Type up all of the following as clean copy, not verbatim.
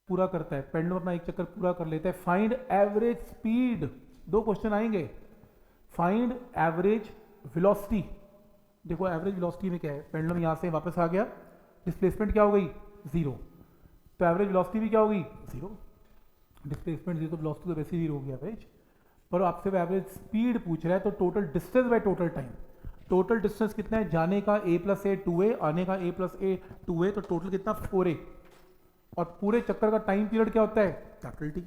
पूरा करता है, पेंडुलम अपना एक चक्कर पूरा कर लेता है। फाइंड एवरेज स्पीड, दो क्वेश्चन आएंगे। फाइंड एवरेज वेलोसिटी, देखो एवरेज वेलोसिटी में क्या है, पेंडुलम यहाँ से वापस आ गया, डिस्प्लेसमेंट क्या हो गई, जीरो, तो एवरेज वेलोसिटी भी क्या होगी, जीरो। डिस्प्लेसमेंट जीरो तो वेलोसिटी तो वैसे ही जीरो हो गया एवरेज, पर आपसे वो एवरेज स्पीड पूछ रहा है, तो total distance by total time. Total distance कितना है, जाने का a प्लस ए 2a, आने का a प्लस ए 2a, तो टोटल कितना 4a, और पूरे चक्कर का टाइम पीरियड क्या होता है, कैपिटल टी।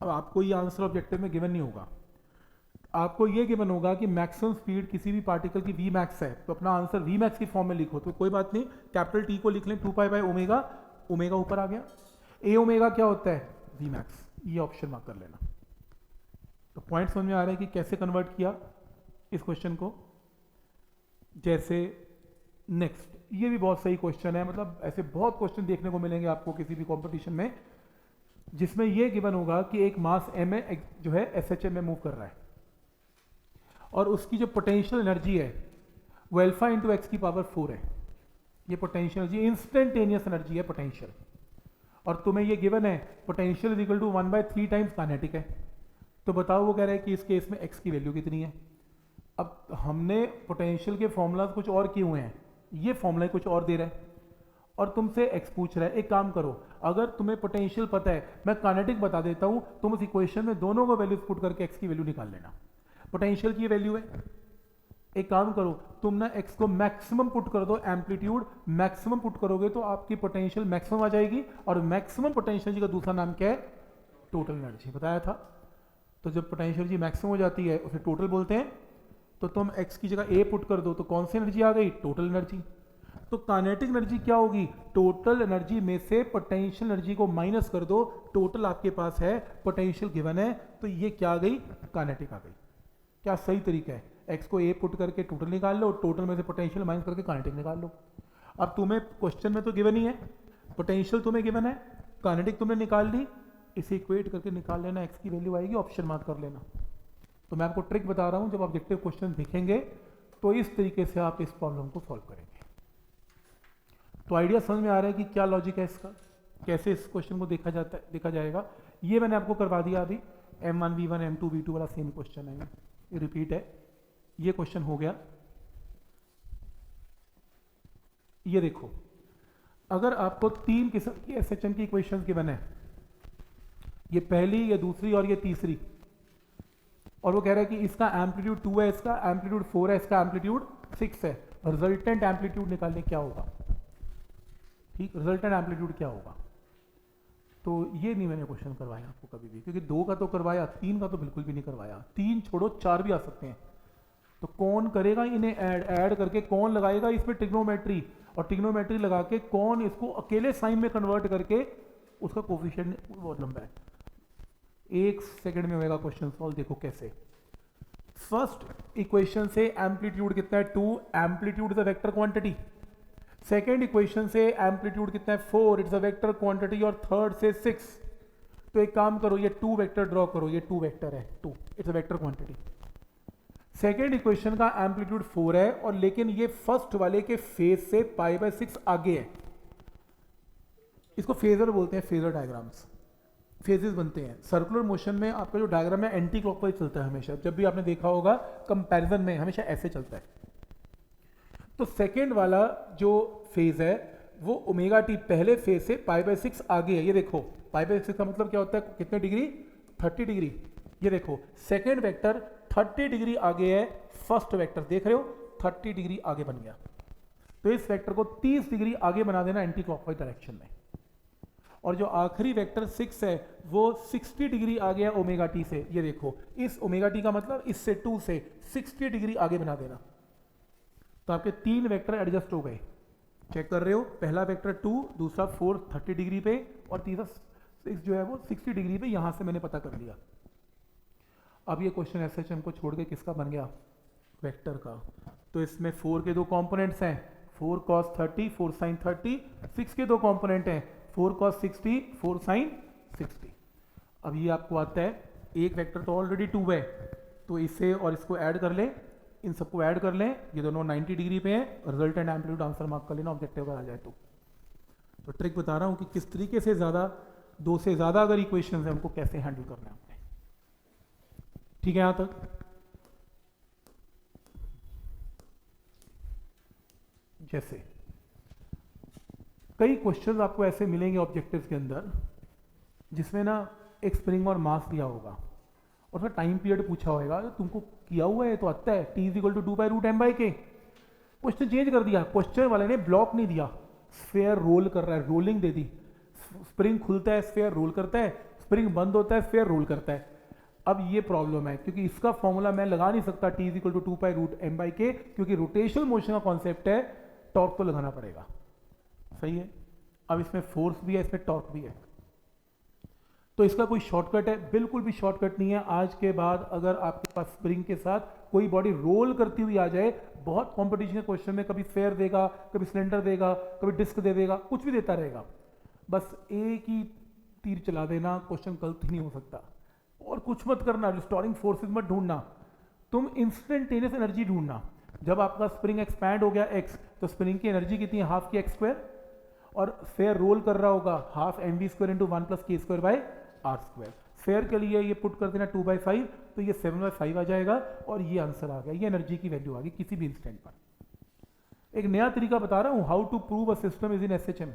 अब आपको ये आंसर ऑब्जेक्टिव में गिवन नहीं होगा, आपको ये गिवन होगा कि मैक्सिमम स्पीड किसी भी पार्टिकल की v मैक्स है, तो अपना आंसर v मैक्स की फॉर्म में लिखो, तो कोई बात नहीं, कैपिटल टी को लिख लें 2 पाई बाय ओमेगा, ओमेगा ऊपर आ गया, ए ओमेगा क्या होता है, v मैक्स, ये ऑप्शन मार्क कर लेना। तो पॉइंट समझ में आ रहा है कि कैसे कन्वर्ट किया इस क्वेश्चन को। जैसे नेक्स्ट, ये भी बहुत सही क्वेश्चन है, मतलब ऐसे बहुत क्वेश्चन देखने को मिलेंगे आपको किसी भी कंपटीशन में, जिसमें ये गिवन होगा कि एक मास m है जो है SHM में मूव कर रहा है, और उसकी जो पोटेंशियल एनर्जी है वो अल्फा इंटू एक्स की पावर 4 है। ये पोटेंशियल एनर्जी इंस्टेंटेनियस एनर्जी है पोटेंशियल, और तुम्हें ये गिवन है potential is equal to 1/3 times kinetic है। तो बताओ वो कह रहा है कि इस केस में x की वैल्यू कितनी है। अब हमने पोटेंशियल के फॉर्मूलाज कुछ और किए हुए हैं, ये फॉर्मूला कुछ और दे रहा है, और तुमसे x पूछ रहा है। एक काम करो, अगर तुम्हें पोटेंशियल पता है, मैं काइनेटिक बता देता हूं, तुम उस इक्वेशन में दोनों को वैल्यूज पुट करके x की वैल्यू निकाल लेना। पोटेंशियल की वैल्यू है, एक काम करो, तुम ना x को मैक्सिमम पुट कर दो, एम्पलीट्यूड मैक्सिमम पुट करोगे तो आपकी पोटेंशियल मैक्सिमम आ जाएगी, और मैक्सिमम पोटेंशियल का दूसरा नाम क्या है, टोटल एनर्जी, बताया था। तो जब पोटेंशियल एनर्जी मैक्सिमम हो जाती है उसे टोटल बोलते हैं। तो तुम x की जगह a पुट कर दो तो कौन सी एनर्जी आ गई, टोटल एनर्जी। तो काइनेटिक एनर्जी क्या होगी, टोटल एनर्जी में से पोटेंशियल एनर्जी को माइनस कर दो, टोटल आपके पास है, पोटेंशियल गिवन है, तो ये क्या आ गई, काइनेटिक आ गई। क्या सही तरीका है, x को a पुट करके टोटल निकाल लो, टोटल में से पोटेंशियल माइनस करके काइनेटिक निकाल लो। अब तुम्हें क्वेश्चन में तो गिवन ही है, पोटेंशियल तुम्हें गिवन है, काइनेटिक तुमने निकाल ली, इसे इक्वेट करके निकाल लेना, x की वैल्यू आएगी, ऑप्शन मार्क कर लेना। तो मैं आपको ट्रिक बता रहा हूं, जब ऑब्जेक्टिव क्वेश्चन दिखेंगे तो इस तरीके से आप इस प्रॉब्लम को सॉल्व करेंगे। तो आइडिया समझ में आ रहा है कि क्या लॉजिक है इसका, कैसे इस क्वेश्चन को देखा जाएगा। ये मैंने आपको करवा दिया अभी, M1 V1 M2 V2 वाला सेम क्वेश्चन है, ये रिपीट है। ये क्वेश्चन हो गया। ये देखो, अगर आपको 3 किस्म की SHM की इक्वेशंस गिवन है, ये पहली, ये दूसरी और ये तीसरी, और वो कह रहा है कि इसका एम्पलीट्यूड 2 है, इसका एम्पलीट्यूड 4 है, इसका एम्पलीट्यूड 6 है, रिजल्टेंट एम्पलीट्यूड निकालने क्या होगा, ठीक, रिजल्टेंट एम्पलीट्यूड क्या होगा। तो ये नहीं मैंने क्वेश्चन करवाया आपको कभी भी, क्योंकि 2 का तो करवाया, 3 का तो बिल्कुल भी नहीं करवाया। 3 छोड़ो 4 भी आ सकते हैं, तो कौन करेगा इन्हें ऐड करके, कौन लगाएगा इसमें ट्रिग्नोमेट्री, और ट्रिग्नोमेट्री लगा के कौन इसको अकेले साइन में कन्वर्ट करके उसका कोफिशिएंट बहुत लंबा है। 1 सेकंड में होगा क्वेश्चन सॉल्व, देखो कैसे। फर्स्ट इक्वेशन से एम्पलीट्यूड कितना है 2, amplitude is a vector quantity. Second equation से एम्पलीट्यूड कितना है 4, इट्स अ वेक्टर क्वांटिटी, और थर्ड से 6। तो एक काम करो, ये 2 वेक्टर ड्रॉ करो, ये 2 वेक्टर है, 2 it's a vector quantity. Second equation का एम्पलीट्यूड 4 है, और लेकिन ये फर्स्ट वाले के फेज से π/6 आगे है। इसको फेजर बोलते हैं, फेजर डायग्राम्स, फेजेस बनते हैं। सर्कुलर मोशन में आपका जो डायग्राम है एंटी क्लॉकवाइज चलता है हमेशा, जब भी आपने देखा होगा कंपैरिजन में हमेशा ऐसे चलता है। तो सेकेंड वाला जो फेज है वो ओमेगा टी पहले फेज से π/6 आगे है। ये देखो π/6 का मतलब क्या होता है, कितने डिग्री, 30 डिग्री। ये देखो सेकेंड वेक्टर 30 डिग्री आगे है, फर्स्ट वेक्टर देख रहे हो 30 डिग्री आगे बन गया। तो इस वेक्टर को 30 डिग्री आगे बना देना एंटी क्लॉकवाइज डायरेक्शन में। और जो आखिरी वेक्टर 6 है वो 60 डिग्री आगे है ओमेगा टी से। ये देखो इस ओमेगा टी का मतलब इससे 2 से 60 डिग्री आगे बना देना। तो आपके 3 वेक्टर एडजस्ट हो गए, चेक कर रहे हो, पहला वेक्टर 2, दूसरा 4 30 डिग्री पे, और तीसरा 6 जो है वो 60 डिग्री पे, यहां से मैंने पता कर लिया। अब ये क्वेश्चन SHM को छोड़ के किसका बन गया, वेक्टर का। तो इसमें 4 के 2 कंपोनेंट्स हैं, 4 cos 30 4 sin 30, 6 के 2 कंपोनेंट हैं, 4 cos 60 4 sin 60। अब ये आपको आता है, एक वेक्टर तो ऑलरेडी 2 है, तो इसे और इसको ऐड कर लें, इन सबको ऐड कर लें, ये दोनों 90 डिग्री पे हैं, रिजल्टेंट एम्पलीट्यूड आंसर मार्क कर लेना ऑब्जेक्टिव पर आ जाए तो तो ट्रिक बता रहा हूं कि किस तरीके से ज़्यादा, दो से ज़्यादा अगर इक्वेशंस हैं उनको कैसे हैंडल करना है आपने। ठीक है, यहां तक। जैसे कई क्वेश्चंस आपको ऐसे मिलेंगे ऑब्जेक्टिव्स के अंदर जिसमें ना एक स्प्रिंग और मास दिया होगा और फिर टाइम पीरियड पूछा होगा, तुमको किया हुआ है तो आता है t is equal to 2/√m/k। Question change कर दिया, क्वेश्चन वाले ने ब्लॉक नहीं दिया, स्फेयर रोल कर रहा है, रोलिंग दे दी। स्प्रिंग खुलता है, स्फेयर रोल करता है, स्प्रिंग बंद होता है, स्फेयर रोल करता है। अब ये प्रॉब्लम है क्योंकि इसका फॉर्मूला मैं लगा नहीं सकता t is equal to 2/√m/k, क्योंकि रोटेशनल मोशन का कॉन्सेप्ट है, टॉर्क तो लगाना पड़ेगा। सही है। अब इसमें फोर्स भी है, इसमें टॉर्क भी है, तो इसका कोई शॉर्टकट है? बिल्कुल भी शॉर्टकट नहीं है। आज के बाद अगर आपके पास स्प्रिंग के साथ कोई बॉडी रोल करती हुई आ जाए, बहुत कॉम्पिटिशन के क्वेश्चन में कभी स्फेयर देगा, कभी सिलेंडर देगा, कभी डिस्क दे देगा, कुछ भी देता रहेगा, बस एक ही तीर चला देना, क्वेश्चन गलत ही नहीं हो सकता। और कुछ मत करना, रिस्टोरिंग फोर्सेस मत ढूंढना, तुम इंस्टेंटेनियस एनर्जी ढूंढना। जब आपका स्प्रिंग एक्सपैंड हो गया x, तो स्प्रिंग की एनर्जी कितनी है? हाफ की x स्क्वायर, और स्फेयर रोल कर रहा होगा half mv square into 1 + k square by r square. Sphere के लिए ये पुट कर देना 2/5, तो ये 7/5 आ जाएगा और ये आंसर आ गया, ये एनर्जी की वैल्यू आ गई किसी भी इंस्टेंट पर। एक नया तरीका बता रहा हूँ, how to prove a system is in SHM।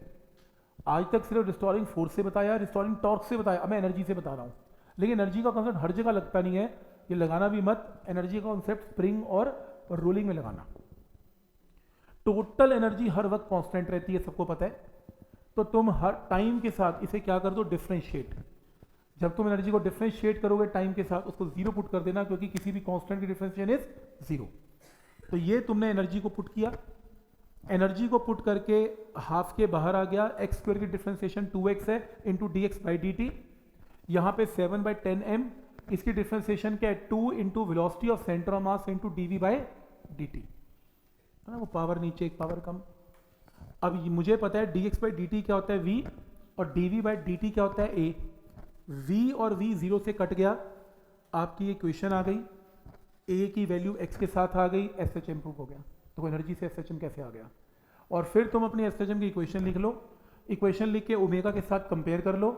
आज तक सिर्फ रिस्टोरिंग फोर्स से बताया, रिस्टोरिंग टॉर्क से बताया, अब मैं एनर्जी से बता रहा हूँ। लेकिन एनर्जी का कॉन्सेप्ट हर जगह लगता नहीं है, ये लगाना भी मत। एनर्जी का कॉन्सेप्ट स्प्रिंग और रोलिंग में लगाना। टोटल एनर्जी हर वक्त कांस्टेंट रहती है, सबको पता है। तो तुम हर टाइम के साथ इसे क्या कर दो? डिफरेंशिएट। जब तुम एनर्जी को डिफरेंशिएट करोगे टाइम के साथ, उसको जीरो पुट कर देना, क्योंकि किसी भी कांस्टेंट की डिफरेंशिएशन इज जीरो। तो ये तुमने एनर्जी को पुट किया, एनर्जी को पुट करके हाफ के बाहर आ गया, एक्स स्क्वायर की डिफरेंशिएशन 2x है इंटू dx/dt। यहाँ पे 7/10m, इसकी डिफरेंशिएशन क्या है? 2 into velocity of centre of mass into dv/dt, है ना, वो पावर नीचे एक पावर कम। अब मुझे पता है dx/dt क्या होता है? v, और dv/dt क्या होता है? a। v और v 0 से कट गया, आपकी इक्वेशन आ गई, a की वैल्यू x के साथ आ गई, SHM प्रूव हो गया। तो एनर्जी से SHM कैसे आ गया? और फिर तुम अपनी SHM की इक्वेशन लिख लो, इक्वेशन लिख के ओमेगा के साथ कंपेयर कर लो,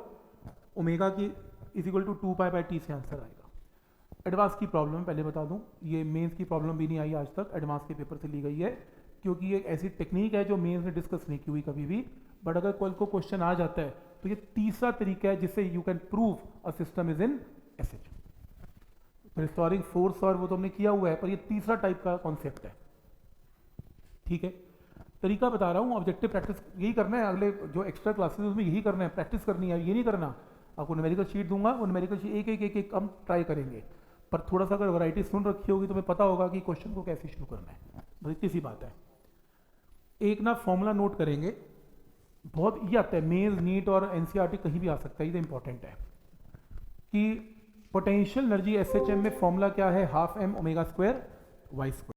ओमेगा की इज इक्वल टू 2π/t से आंसर आएगा। एडवांस की प्रॉब्लम पहले बता दूं, ये मेंस की प्रॉब्लम भी नहीं आई आज तक, एडवांस के पेपर से ली गई है, क्योंकि ये ऐसी टेक्निक है जो मेंस में डिस्कस नहीं की हुई कभी भी। बट अगर कल को क्वेश्चन आ जाता है तो ये तीसरा तरीका है जिससे you can prove a system is in SHM। Restoring force और वो तो हमने किया हुआ है, पर ये तीसरा टाइप का कॉन्सेप्ट है। ठीक है, तरीका बता रहा हूँ, ऑब्जेक्टिव प्रैक्टिस यही करना है, अगले जो एक्स्ट्रा क्लासेस उसमें यही करना है, प्रैक्टिस करनी है, ये नहीं करना। आपको न्यूमेरिकल शीट दूंगा, वो न्यूमेरिकल शीट एक हम ट्राई करेंगे, पर थोड़ा सा अगर वैरायटी सुन रखी होगी तो हमें पता होगा कि क्वेश्चन को कैसे शुरू करना है। बस इतनी सी बात है। एक ना फॉर्मूला नोट करेंगे, बहुत ये आता है, मेंस, नीट और NCERT कहीं भी आ सकता है, ये इंपॉर्टेंट है कि पोटेंशियल एनर्जी SHM में फॉर्मूला क्या है? ½ m ω² y²।